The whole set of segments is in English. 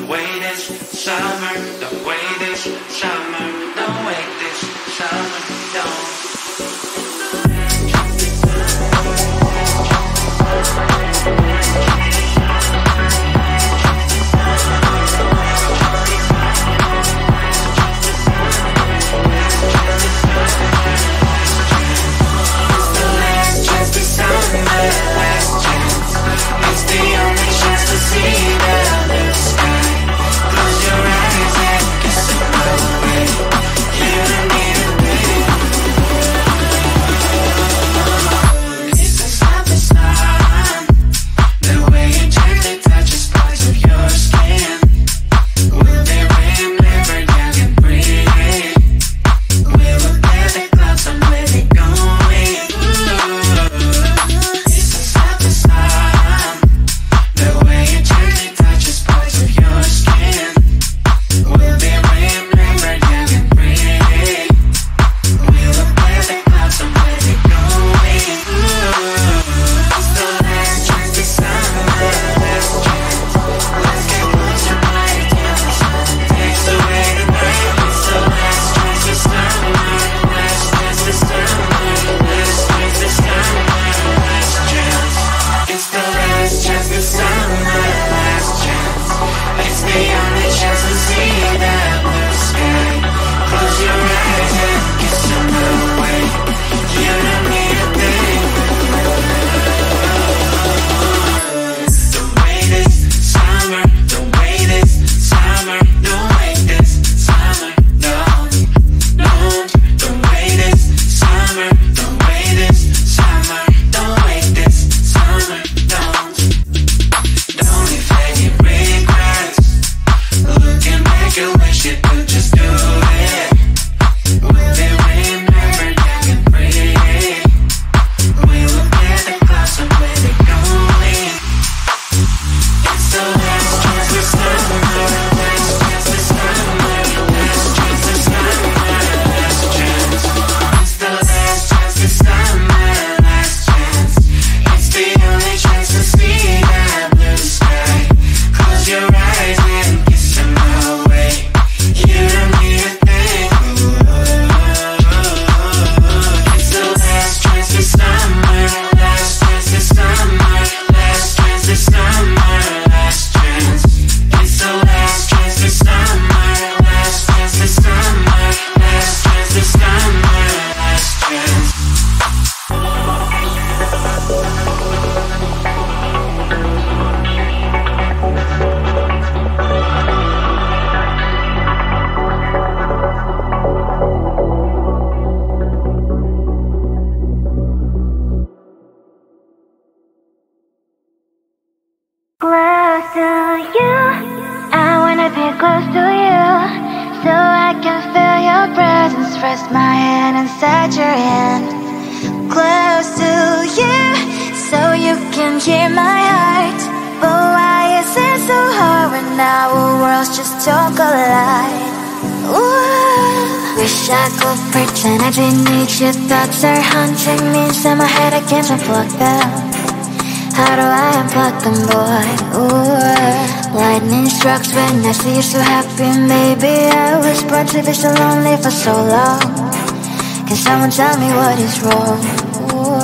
don't wait this summer, don't wait this summer, don't wait this summer, don't. Your thoughts are haunting me inside my head, I can't unplug them. How do I unplug them, boy? Ooh, lightning strikes when I see you so happy. Maybe I was born to be so lonely for so long. Can someone tell me what is wrong? Ooh,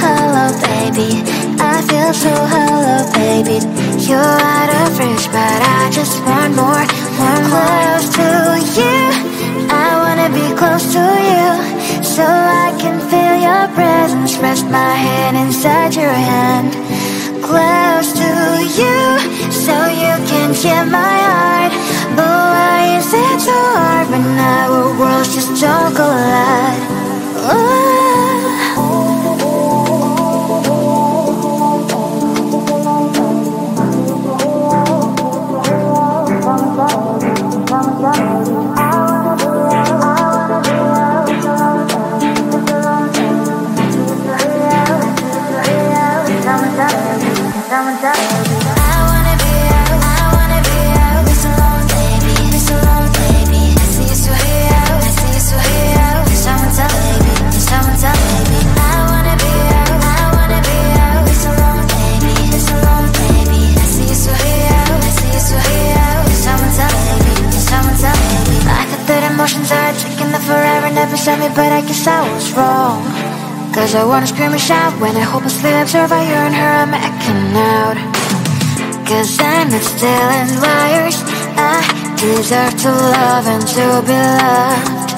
hello baby, I feel so hello baby. You're out of reach but I just want more, close to you. I wanna be close to you, so I can feel your presence. Rest my hand inside your hand. Close to you, so you can hear my heart. But why is it so hard when our worlds just don't collide? I see you so here. at me, but I guess I was wrong. Cause I wanna scream and shout when I hopelessly observe how you and her I'm acting out. Cause I'm not stealing wires. I deserve to love and to be loved.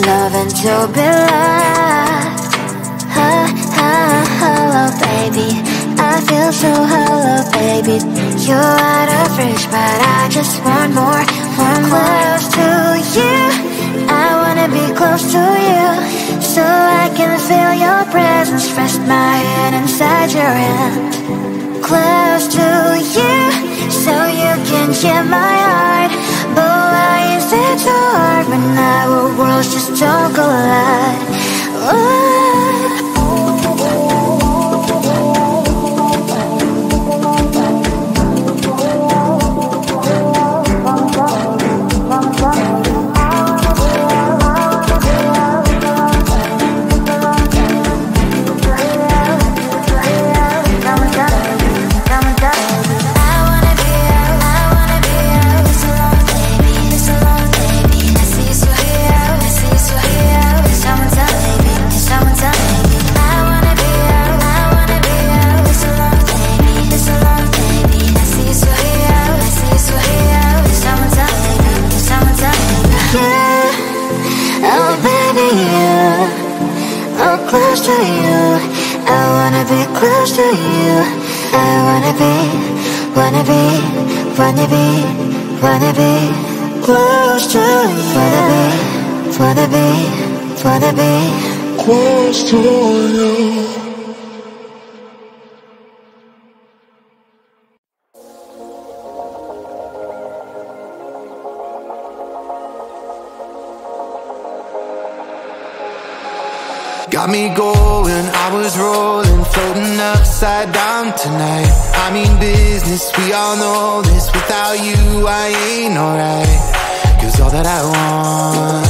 Love and to be loved. Hello baby, I feel so hollow baby. You're out of reach but I just want more. One close to you, I wanna be close to you, so I can feel your presence. Rest my hand inside your hand. Close to you, so you can hear my heart. But why is it so hard when our worlds just don't collide? Close to you, I wanna be close to you. I wanna be close to you. Wanna be close to you. Got me going, I was rolling, floating upside down tonight. I mean business, we all know this. Without you, I ain't alright. Cause all that I want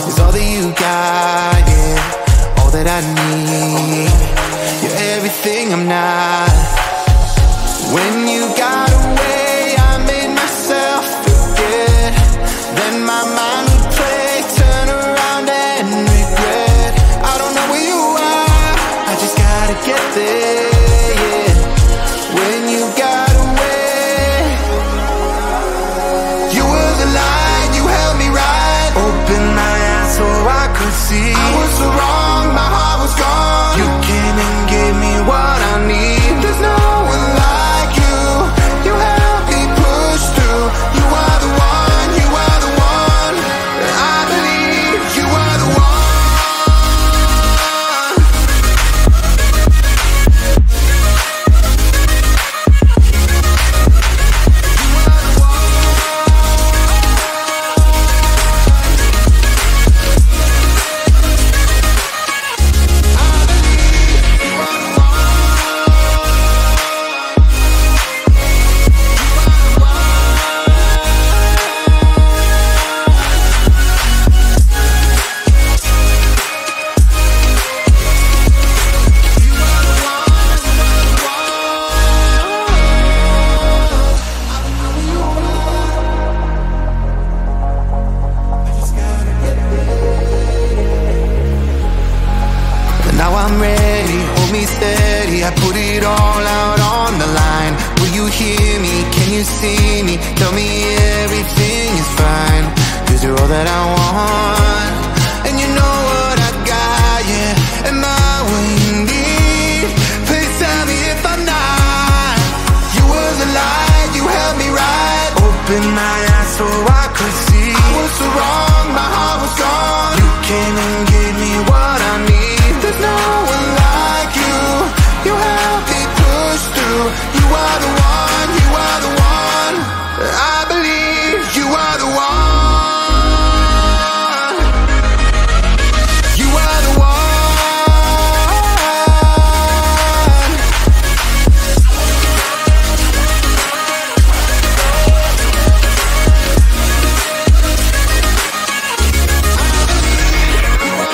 is all that you got, yeah. All that I need, you're everything I'm not. When you got away, I made myself forget. Then my mind would play, turn around and regret. I don't know where you are, I just gotta get there, yeah. When you got away, you were the light, you held me right. Open my eyes so I could see. I was so wrong, my heart was gone. You came and gave me what I need. There's no one like you, you helped me push through. You are the one, you are the one. I believe you are the one. Now I'm ready, hold me steady. I put it all out on the line. Will you hear me? Can you see me? Tell me everything is fine. Cause you're all that I want, and you know what I got, yeah. Am I what you need? Please tell me if I'm not. You were the light, you held me right. Open my eyes so I could see. I was so wrong, my heart was gone. You came and gave me what I need. There's no one like you, you helped me push through. You are the one, you are the one. I believe you are the one. You are the one. You are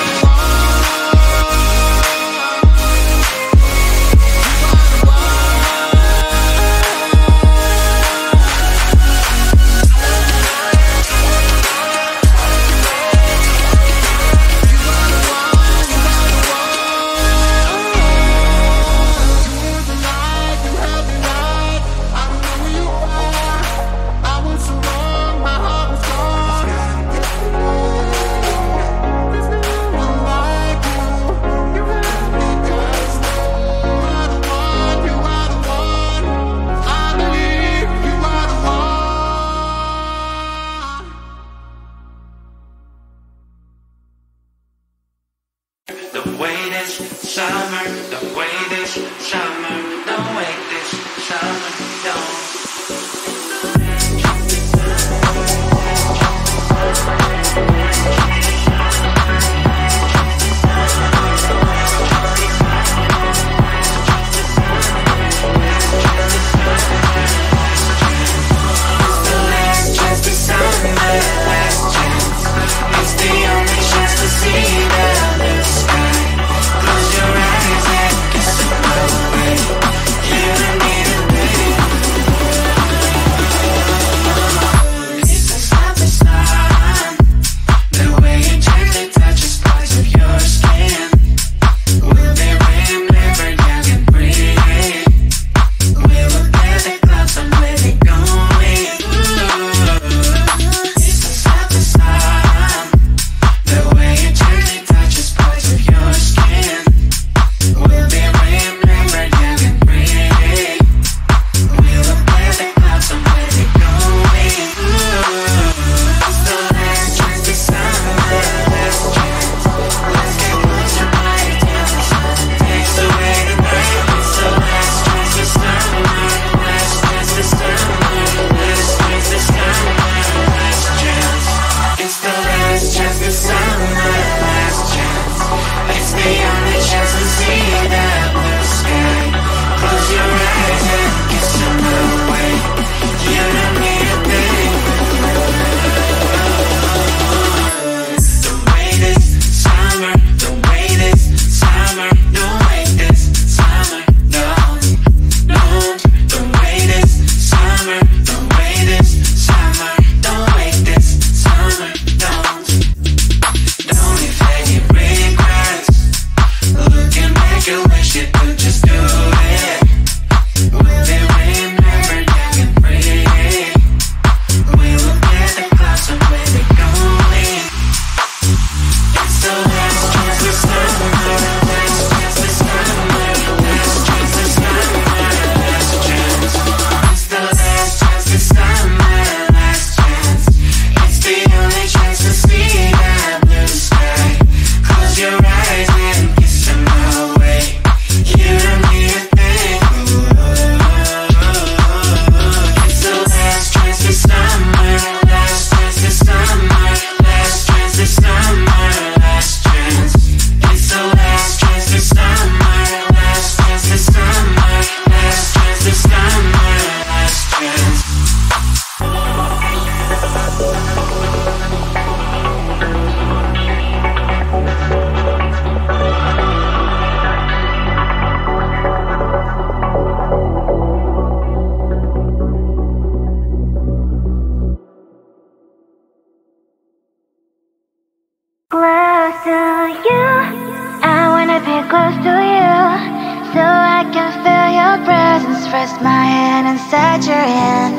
presence, rest my hand inside your hand,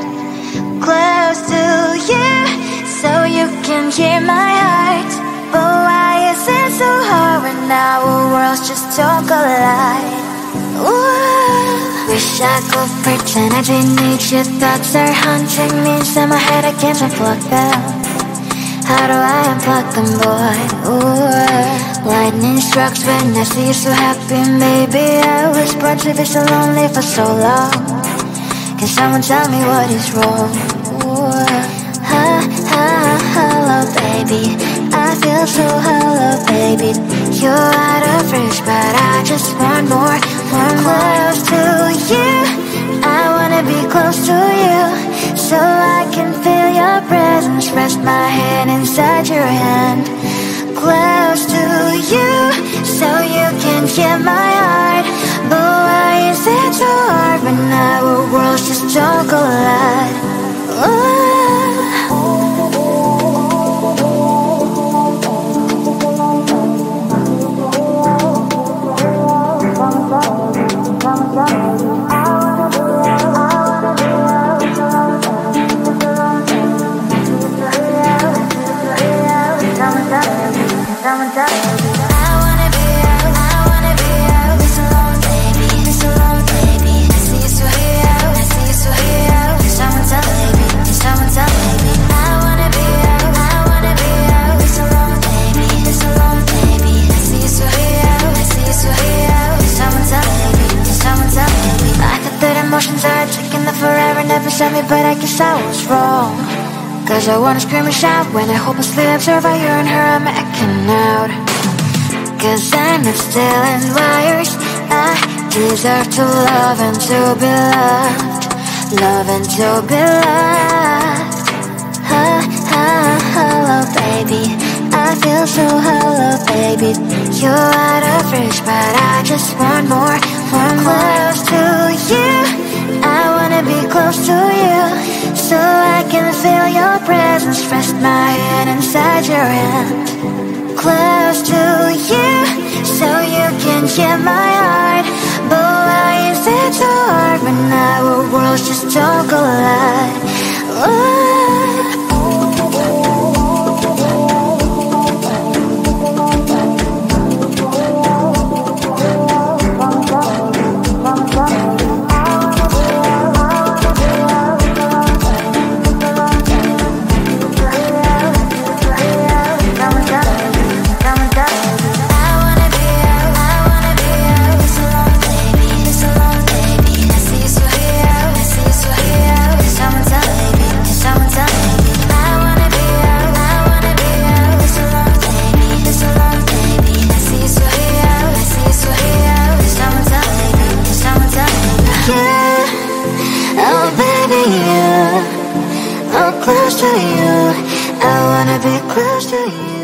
close to you, so you can hear my heart. But why is it so hard when our worlds just don't collide? Ooh, wish I could pretend I didn't need you. Thoughts are haunting me inside my head, I can't unplug them. How do I unplug them, boy? Ooh, lightning strikes when I see you so happy. Maybe I was born to be so lonely for so long. Can someone tell me what is wrong? Ooh, hello, baby. I feel so hollow, baby. You're out of reach, but I just want more, close to you. I wanna be close to you, so I can feel your presence, rest my hand inside your hand, close to you, so you can hear my heart. But why is it so hard when our worlds just don't collide? Ooh. Emotions are taking the forever, never saw me, but I guess I was wrong. Cause I wanna scream and shout when I hopelessly observe how you and her are making out. Cause I'm not stealing wires, I deserve to love and to be loved, love and to be loved. Hello, baby, I feel so hollow, baby. You're out of reach, but I just want more, close to you. I wanna be close to you, so I can feel your presence, rest my hand inside your hand, close to you, so you can hear my heart. But why is it so hard when our worlds just don't collide? Ooh. Close to you, I wanna be close to you.